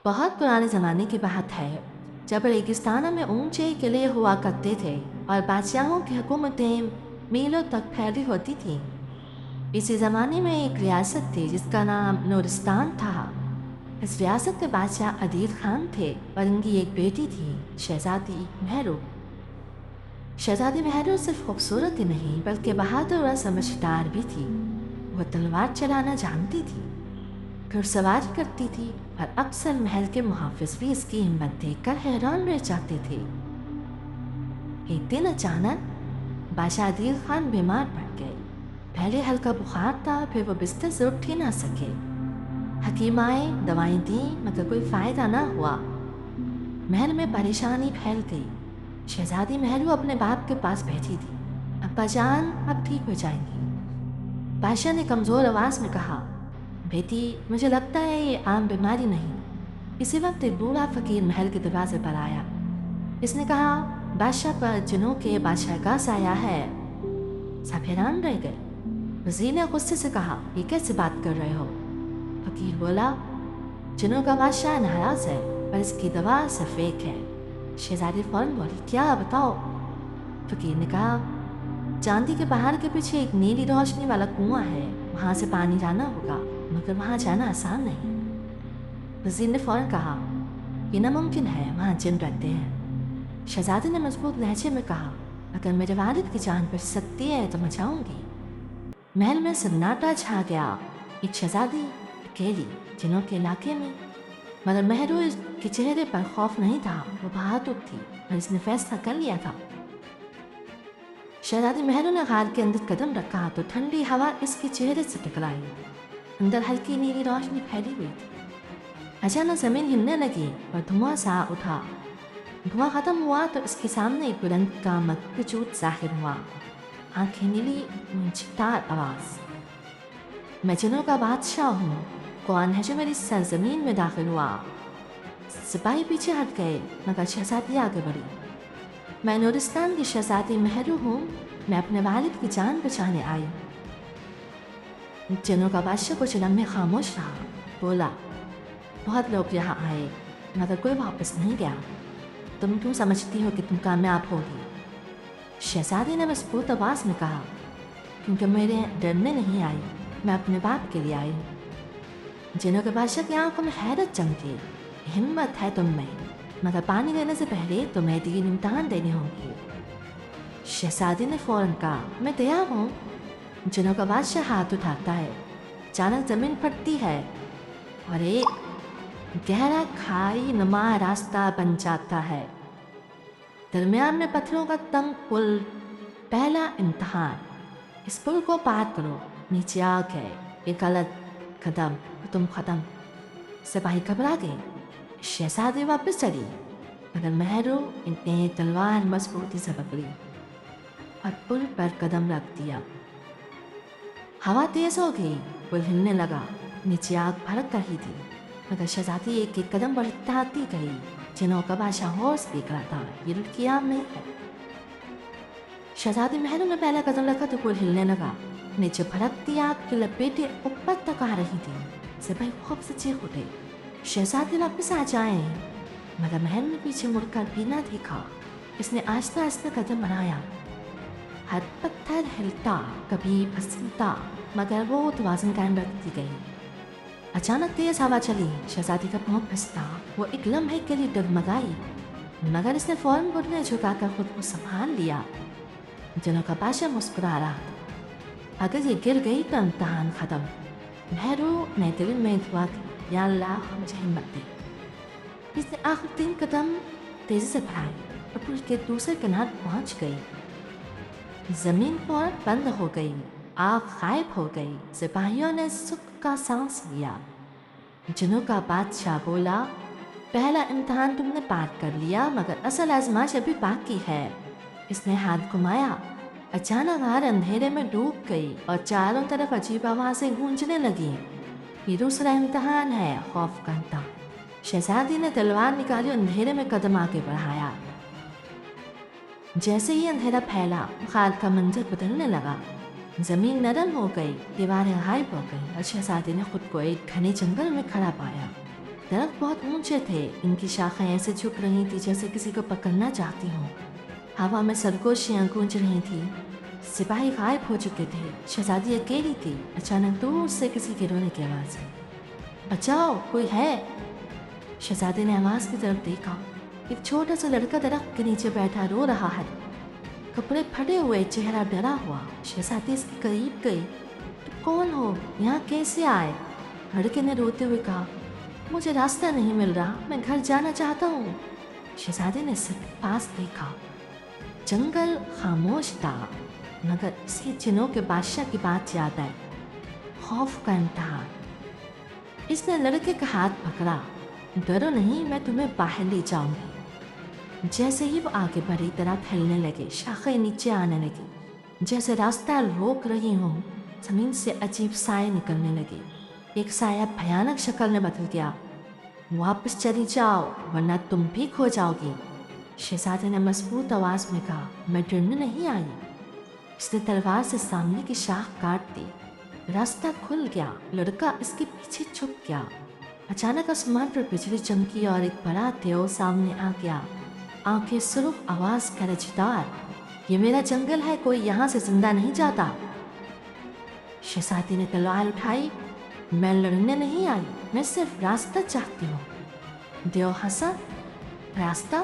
بہت پرانے زمانے کی بات ہے جب ریگستانوں میں اونچے قلعے ہوا کرتے تھے اور بادشاہوں کی حکومتیں میلوں تک پھیلی ہوتی تھیں۔ اسی زمانے میں ایک ریاست تھی جس کا نام نورستان تھا۔ اس ریاست کے بادشاہ عدیل خان تھے اور ان کی ایک بیٹی تھی، شہزادی مہرو۔ شہزادی مہرو صرف خوبصورت ہی نہیں بلکہ بہادر اور سمجھدار بھی تھی۔ وہ تلوار چلانا جانتی تھی، گھڑ سواری کرتی تھی اور اکثر محل کے محافظ بھی اس کی ہمت دیکھ کر حیران رہ جاتے تھے۔ ایک دن اچانک بادشاہ عدیل خان بیمار پڑ گئے۔ پہلے ہلکا بخار تھا، پھر وہ بستر سے اٹھ ہی نہ سکے۔ حکیم آئے، دوائیں دیں، مگر کوئی فائدہ نہ ہوا۔ محل میں پریشانی پھیل گئی۔ شہزادی مہرو اپنے باپ کے پاس بیٹھی تھی۔ ابا جان اب ٹھیک ہو جائیں گی۔ بادشاہ نے کمزور آواز میں کہا، بیٹی مجھے لگتا ہے یہ عام بیماری نہیں۔ اسی وقت ایک بوڑھا فقیر محل کے دروازے پر آیا۔ اس نے کہا، بادشاہ پر جنوں کے بادشاہ کا سایہ ہے۔ سب حیران رہ گئے۔ وزیر نے غصے سے کہا، یہ کیسے بات کر رہے ہو؟ فقیر بولا، جنوں کا بادشاہ ناراض ہے پر اس کی دوا سفید ہے۔ شہزادی فوراً بولی، کیا بتاؤ؟ فقیر نے کہا، چاندی کے پہاڑ کے پیچھے ایک نیلی روشنی والا کنواں ہے، وہاں سے پانی لانا ہوگا، مگر وہاں جانا آسان نہیں۔ وزیر نے فوراً کہا، یہ ناممکن ہے، وہاں جن رہتے ہیں۔ شہزادی نے مضبوط لہجے میں کہا، اگر میرے والد کی جان بچ سکتی ہے تو میں جاؤں گی۔ محل میں سناٹا چھا گیا۔ ایک شہزادی اکیلی جنوں کے علاقے میں، مگر مہرو کے چہرے پر خوف نہیں تھا، وہ بہادر تھی اور اس نے فیصلہ کر لیا تھا۔ شہزادی مہرو نے غار کے اندر قدم رکھا تو ٹھنڈی ہوا اس کے چہرے سے ٹکرائی۔ اندر ہلکی نیلی روشنی پھیلی ہوئی تھی۔ اچانک زمین ہلنے لگی اور دھواں سا اٹھا۔ دھواں ختم ہوا تو اس کے سامنے ایک بلند کا وجود ظاہر ہوا۔ آنکھیں نیلی، منچھتار آواز، میں جنوں کا بادشاہ ہوں، کون ہے جو میری سرزمین میں داخل ہوا؟ سپاہی پیچھے ہٹ گئے مگر شہزادی آگے بڑھی۔ میں نورستان کی شہزادی مہرو ہوں، میں اپنے والد کی جان بچانے آئی۔ جنوں کا بادشاہ کچھ لمحے خاموش رہا، بولا، بہت لوگ یہاں آئے مگر کوئی واپس نہیں گیا، تم کیوں سمجھتی ہو کہ تم کامیاب ہوگی؟ شہزادی نے مضبوط آواز میں کہا، کیونکہ میرے ڈرنے نہیں آئی، میں اپنے باپ کے لیے آئی۔ جنوں کے بادشاہ کی آنکھوں میں حیرت چمکی، ہمت ہے تم میں، مگر پانی دینے سے پہلے تمہیں 3 امتحان دینے ہوں گے۔ شہزادی نے فوراً کہا، میں تیار ہوں۔ جنوں کا بادشاہ ہاتھ اٹھاتا ہے، اچانک زمین پھٹتی ہے اور ایک گہرا کھائی نما راستہ بن جاتا ہے۔ درمیان میں پتھروں کا تنگ پل۔ پہلا امتحان، اس پل کو پار کرو، نیچے آ گئے، ایک غلط قدم تم ختم۔ سپاہی گھبرا گئے۔ شہزادی واپس چلی مگر مہرو نے تلوار مضبوطی سے پکڑی اور پل پر قدم رکھ دیا۔ ہوا تیز ہو گئی، پل ہلنے لگا، نیچے آگ بھڑک رہی تھی مگر شہزادی ایک ایک قدم بڑھاتی گئی۔ جنوں کا بادشاہ ہوش دیکھ رہا تھا، یہ لڑکی عام نہیں ہے۔ شہزادی مہرو نے پہلا قدم رکھا تو پل ہلنے لگا، نیچے بھڑکتی آگ کی لپیٹیں اوپر تک آ رہی تھی۔ سپاہی خوف سے چیخ اٹھے، شہزادی واپس آ جائیں، مگر مہرو نے پیچھے مڑ کر بھی نہ دیکھا۔ اس نے آہستہ آہستہ قدم بڑھایا، ہر پتھر ہلتا، کبھی پھسلتا، مگر وہ توازن قائم رکھتی گئی۔ اچانک تیز ہوا چلی، شہزادی کا پاؤں پھسلا، وہ ایک لمحے کے لیے ڈگمگائی، مگر اس نے فوراً گھٹنے جھکا کر خود کو سنبھال لیا۔ جنوں کا بادشاہ مسکرا رہا تھا، اگر یہ گر گئی تو امتحان ختم۔ مہرو نے دل میں دعا کی، یا اللہ مجھے ہمت دے۔ اس نے آخر 3 قدم تیزی سے بڑھائے اور پل کے دوسرے کنارے پہنچ گئی۔ زمین فوراً بند ہو گئی، آگ غائب ہو گئی۔ سپاہیوں نے سکھ کا سانس لیا۔ جنوں کا بادشاہ بولا، پہلا امتحان تم نے پار کر لیا مگر اصل آزمائش ابھی باقی ہے۔ اس نے ہاتھ گھمایا، اچانک غار اندھیرے میں ڈوب گئی اور چاروں طرف عجیب آوازیں گونجنے لگیں۔ یہ دوسرا امتحان ہے، خوف کرتا۔ شہزادی نے تلوار نکالی اور اندھیرے میں قدم آگے بڑھایا۔ جیسے ہی اندھیرا پھیلا، غار کا منظر بدلنے لگا۔ زمین نرم ہو گئی، دیواریں غائب ہو گئی اور شہزادی نے خود کو ایک گھنے جنگل میں کھڑا پایا۔ درخت بہت اونچے تھے، ان کی شاخیں ایسے جھک رہی تھی جیسے کسی کو پکڑنا چاہتی ہوں۔ ہوا میں سرگوشیاں گونج رہی تھیں۔ سپاہی غائب ہو چکے تھے، شہزادی اکیلی تھی۔ اچانک دور سے کسی کے رونے کی آواز آئی۔ بچاؤ، کوئی ہے؟ شہزادے نے آواز کی طرف دیکھا۔ ایک چھوٹا سا لڑکا درخت کے نیچے بیٹھا رو رہا ہے، کپڑے پھٹے ہوئے، چہرہ ڈرا ہوا۔ شہزادی اس کے قریب گئی۔ تم کون ہو؟ یہاں کیسے آئے؟ لڑکے نے روتے ہوئے کہا، مجھے راستہ نہیں مل رہا، میں گھر جانا چاہتا ہوں۔ شہزادے نے صرف پاس دیکھا۔ جنگل خاموش تھا، مگر اسی جنوں کے بادشاہ کی بات یاد آئی۔ خوف کا امتحان۔ اس نے لڑکے کا ہاتھ پکڑا۔ ڈرو نہیں، میں تمہیں باہر لے جاؤں گی۔ جیسے ہی وہ آگے بڑھی، درخت ہلنے لگے، شاخیں نیچے آنے لگی، جیسے راستہ روک رہی ہوں۔ زمین سے عجیب سائے نکلنے لگے۔ ایک سایہ بھیانک شکل میں بدل گیا۔ واپس چلی جاؤ ورنہ تم بھی کھو جاؤ گی، شہزادے نے مضبوط آواز میں کہا۔ میں ڈرنے نہیں آئی۔ اس نے تلوار سے سامنے کی شاخ کاٹ دی۔ راستہ کھل گیا، لڑکا اس کے پیچھے چھپ گیا۔ اچانک آسمان پر بجلی چمکی اور ایک بڑا دیو سامنے آ گیا، آنکھیں سرخ، آواز گرجدار، یہ میرا جنگل ہے، کوئی یہاں سے زندہ نہیں جاتا۔ شہزادی نے تلوار اٹھائی۔ میں لڑنے نہیں آئی، میں صرف راستہ چاہتی ہوں۔ دیو ہنسا۔ راستہ؟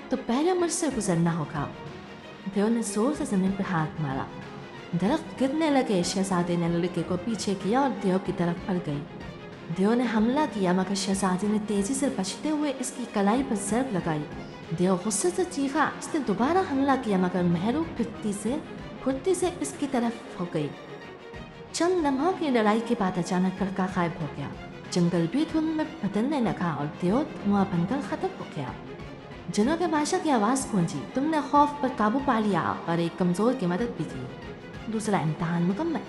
تو پہلے مجھ سے گزرنا ہوگا۔ دیو نے زور سے زمین پر ہاتھ مارا، درخت گرنے لگے۔ شہزادے نے لڑکے کو پیچھے کیا اور دیو کی طرف بڑھ گئی۔ دیو نے حملہ کیا، مگر شہزادی نے تیزی سے بچتے ہوئے اس کی کلائی پر ضرب لگائی۔ دیو غصے سے چیخا۔ اس نے دوبارہ حملہ کیا، مگر مہرو پھرتی سے اس کی طرف ہو گئی۔ چند لمحوں کی لڑائی کے بعد اچانک لڑکا غائب ہو گیا۔ جنگل بھی دھند میں بدلنے لگا اور دیو دھواں بن کر ختم ہو گیا۔ جنوں کے بادشاہ کی آواز گونجی، تم نے خوف پر قابو پا لیا اور ایک کمزور کی مدد بھی کی۔ دوسرا امتحان مکمل۔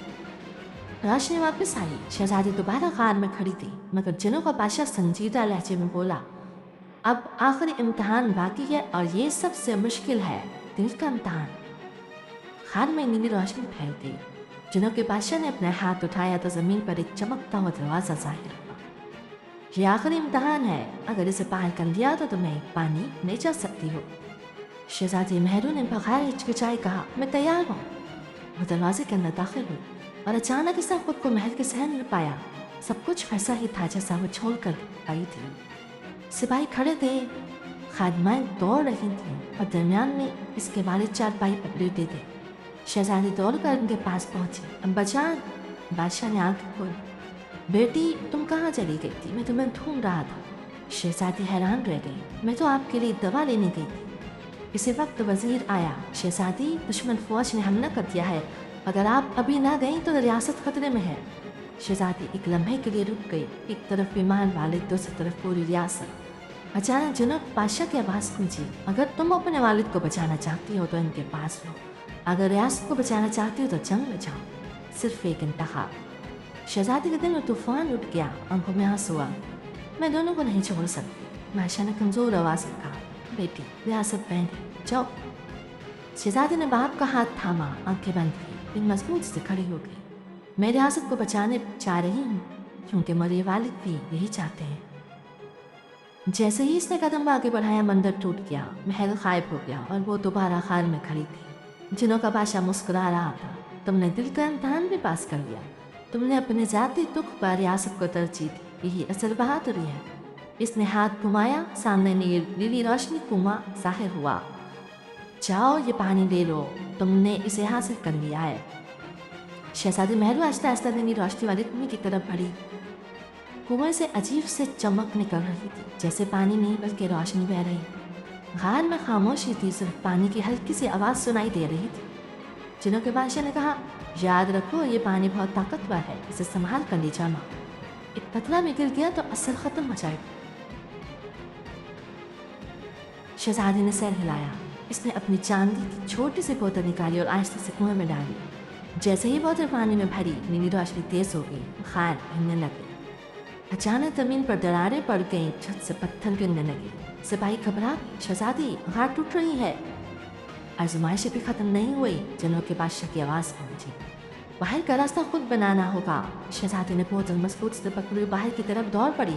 روشنی واپس آئی۔ شہزادی دوبارہ غار میں کھڑی تھی، مگر جنوں کا بادشاہ سنجیدہ لہجے میں بولا، اب آخری امتحان باقی ہے اور یہ سب سے مشکل ہے، دل کا امتحان۔ غار میں نیلی روشنی پھیل گئی۔ جنوں کے بادشاہ نے اپنا ہاتھ اٹھایا تو زمین پر ایک چمکتا ہوا دروازہ ظاہر ہوا۔ یہ آخری امتحان ہے، اگر اسے پار کر لیا تو تمہیں پانی لے جا سکتی ہو۔ شہزادی مہرو نے بغیر ہچکچائے کہا، میں تیار ہوں۔ وہ دروازے کے اندر داخل ہوئی اور اچانک اس نے خود کو محل کے صحن میں پایا۔ سب کچھ ویسا ہی تھا جیسا وہ چھوڑ کر آئی تھی۔ سپاہی کھڑے تھے، خادمائیں دوڑ رہی تھیں اور درمیان میں اس کے والد چارپائی پر لیٹے تھے۔ شہزادی دوڑ کر ان کے پاس پہنچی۔ ابا جان، بادشاہ نے آنکھ کھولی۔ بیٹی، تم کہاں چلی گئی تھی؟ میں تمہیں ڈھونڈ رہا تھا۔ شہزادی حیران رہ گئی۔ میں تو آپ کے لیے دوا لینے گئی تھی۔ اسی وقت وزیر آیا۔ شہزادی، دشمن فوج نے حملہ کر دیا ہے، اگر آپ ابھی نہ گئیں تو ریاست خطرے میں ہے۔ شہزادی ایک لمحے کے لیے رک گئی، ایک طرف بیمار والد، دوسری طرف پوری ریاست۔ اچانک جناب بادشاہ کی آواز گونجی، اگر تم اپنے والد کو بچانا چاہتی ہو تو ان کے پاس ہو، اگر ریاست کو بچانا چاہتی ہو تو جنگ میں جاؤ، صرف ایک انتخاب۔ شہزادی کے دل میں طوفان اٹھ گیا، آنکھوں میں آنسو ہوا۔ میں دونوں کو نہیں چھوڑ سکتی، بادشاہ نے کمزور آواز میں کہا۔ بیٹی، ریاست پہنے جاؤ۔ شہزادی نے باپ کا ہاتھ تھاما، آنکھیں بند کی، پھر مضبوط سے کھڑی ہو گئی۔ میں ریاست کو بچانے چاہ رہی ہوں، کیونکہ میرے والد بھی یہی چاہتے ہیں۔ جیسے ہی اس نے قدم آگے بڑھایا، مندر ٹوٹ گیا، محل غائب ہو گیا اور وہ دوبارہ خار میں کھڑی تھی۔ جنوں کا بادشاہ مسکرا رہا تھا، تم نے دل کا امتحان بھی پاس کر لیا، تم نے اپنے ذاتی دکھ پر ریاست کو ترجیح دی، یہی اصل بہادری ہے۔ اس نے ہاتھ گھمایا، سامنے نیلی روشنی کنواں ظاہر ہوا۔ جاؤ، یہ پانی لے لو، تم نے اسے حاصل کر لیا ہے۔ شہزادی مہرو آہستہ آہستہ نیلی روشنی والے کنویں کی طرف بڑھی۔ کنویں سے عجیب سے چمک نکل رہی تھی، جیسے پانی نہیں بلکہ روشنی بہہ رہی۔ غار میں خاموشی تھی، صرف پانی کی ہلکی سی آواز سنائی دے رہی تھی۔ جنوں کے بادشاہ نے کہا، یاد رکھو، یہ پانی بہت طاقتور ہے، اسے سنبھال کر لے جانا، ایک قطرہ میں گر گیا تو اثر ختم ہو جائے گا۔ شہزادی نے سر ہلایا۔ اس نے اپنی چاندی کی چھوٹی سی بوتل نکالی اور آہستہ سے کنویں میں ڈالی۔ جیسے ہی بوتل پانی میں بھری، نیلی روشنی تیز ہو گئی، خار ہلنے لگے۔ اچانک زمین پر دراریں پڑ گئیں، چھت سے پتھر گرنے لگے۔ سپاہی گھبرا گئی، شہزادی، غار ٹوٹ رہی ہے۔ آزمائشیں بھی ختم نہیں ہوئی، جنوں کے بادشاہ کی آواز پہنچی، باہر کا راستہ خود بنانا ہوگا۔ شہزادی نے بوتل مضبوط سے پکڑی، باہر کی طرف دوڑ پڑی۔